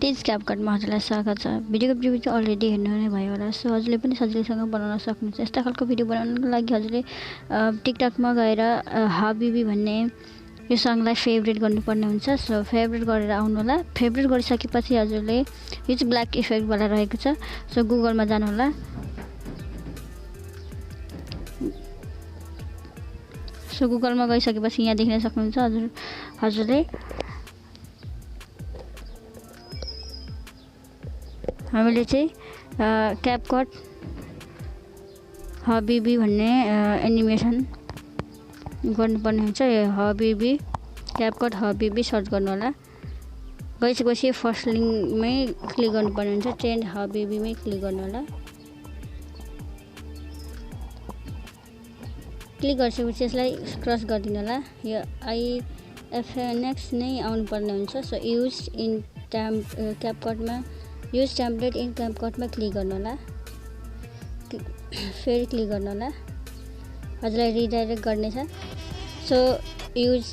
Please क्यापकटमा हजुरलाई स्वागत छ। भिडियोको प्रिभ्यू अलरेडी हेर्नु नै भयो होला। सो हजुरले पनि सजिलैसँग बनाउन सक्नुहुन्छ। यस्ता खालको भिडियो बनाउनको लागि हजुरले टिकटकमा गएर हाबिबी भन्ने यो सङलाई फेभरेट गर्नुपर्ने हुन्छ। सो फेभरेट गरेर आउनु होला। फेभरेट गरिसकेपछि हजुरले यो चाहिँ ब्ल्याक इफेक्ट वाला रहेको छ। सो गुगलमा जानु होला। सो गुगलमा गइसकेपछि यहाँ देख्न सक्नुहुन्छ हजुरले हामीले चाहिँ क्यापकट हाबिबी भन्ने एनिमेसन गर्नुपर्ने हुन्छ। यो हाबिबी क्यापकट हाबिबी सर्च गर्नु होला। गइसकेपछि फर्स्ट लिङ्कमै क्लिक गर्नुपर्ने हुन्छ। ट्रेन्ड हाबिबीमै क्लिक गर्नु होला। क्लिक गरिसकेपछि यसलाई क्रस गरिदिनु होला। यो आइएफएनएक्स नै आउनुपर्ने हुन्छ। सो युज इन क्यापकटमा युज टेम्प्लेट इन क्यापकटमा क्लिक गर्नु होला। फेरि क्लिक गर्नु होला। हजुरलाई रिडाइरेक्ट गर्नेछ। सो युज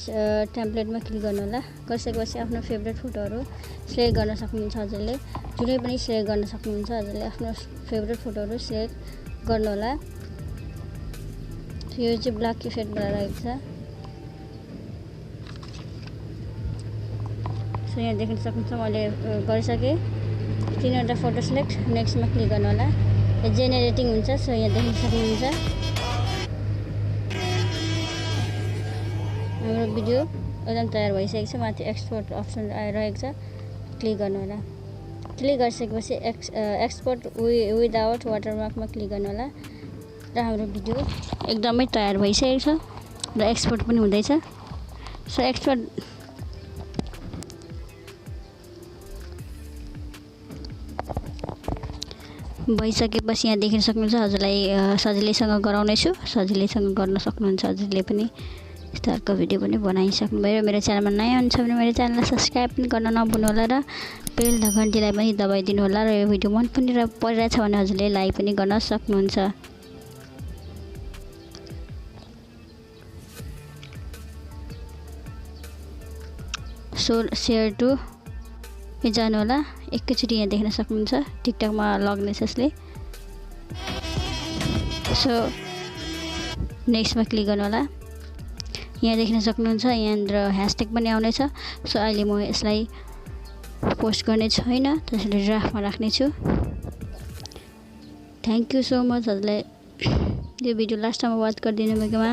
टेम्प्लेटमा क्लिक गर्नु होला। गरिसकेपछि आफ्नो फेभरेट फोटोहरू सिलेक्ट गर्न सक्नुहुन्छ। हजुरले जुनै पनि सिलेक्ट गर्न सक्नुहुन्छ। हजुरले आफ्नो फेभरेट फोटोहरू सिलेक्ट गर्नु होला। यो चाहिँ ब्ल्याक इफेक्टबाट रहेको छ। सो यहाँ देख्न सक्नुहुन्छ मैले गरिसकेँ। 3वटा फोटो सिलेक्ट नेक्स्टमा क्लिक गर्नु होला। यो जेनेरेटिङ हुन्छ। सो यहाँ देख्न सक्नुहुन्छ हाम्रो भिडियो एकदम तयार भइसकेको छ। माथि एक्सपोर्ट अप्सन आइरहेको छ। क्लिक गर्नु होला। क्लिक गरिसकेपछि एक्सपोर्ट विदाउट वाटरमार्कमा क्लिक गर्नु होला र हाम्रो भिडियो एकदमै तयार भइसकेको छ र एक्सपोर्ट पनि हुँदैछ। सो एक्सपोर्ट भइसकेपछि यहाँ देख्न सक्नुहुन्छ हजुरलाई सजिलैसँग गराउनेछु। सजिलैसँग गर्न सक्नुहुन्छ। हजुरले पनि यस्तो खालको भिडियो पनि बनाइसक्नुभयो। मेरो च्यानलमा नयाँ हुनुहुन्छ भने मेरो च्यानललाई सब्सक्राइब पनि गर्न नभुल्नु होला र बेल र घन्टीलाई पनि दबाइदिनु होला र यो भिडियो मन पनि परिरहेछ भने हजुरले लाइक पनि गर्न सक्नुहुन्छ। सो सेयर टु जानु होला। एकैचोटि यहाँ देख्न सक्नुहुन्छ टिकटकमा लग्नेछ यसले। सो नेक्स्टमा क्लिक गर्नु होला। यहाँ देख्न सक्नुहुन्छ यहाँनिर ह्यासट्याग पनि आउनेछ। सो अहिले म यसलाई पोस्ट गर्ने छैन, त्यसैले ड्राफ्टमा राख्नेछु। थ्याङ्क यू सो मच हजुरलाई यो भिडियो लास्टसम्म वाच गरिदिनु भएकोमा।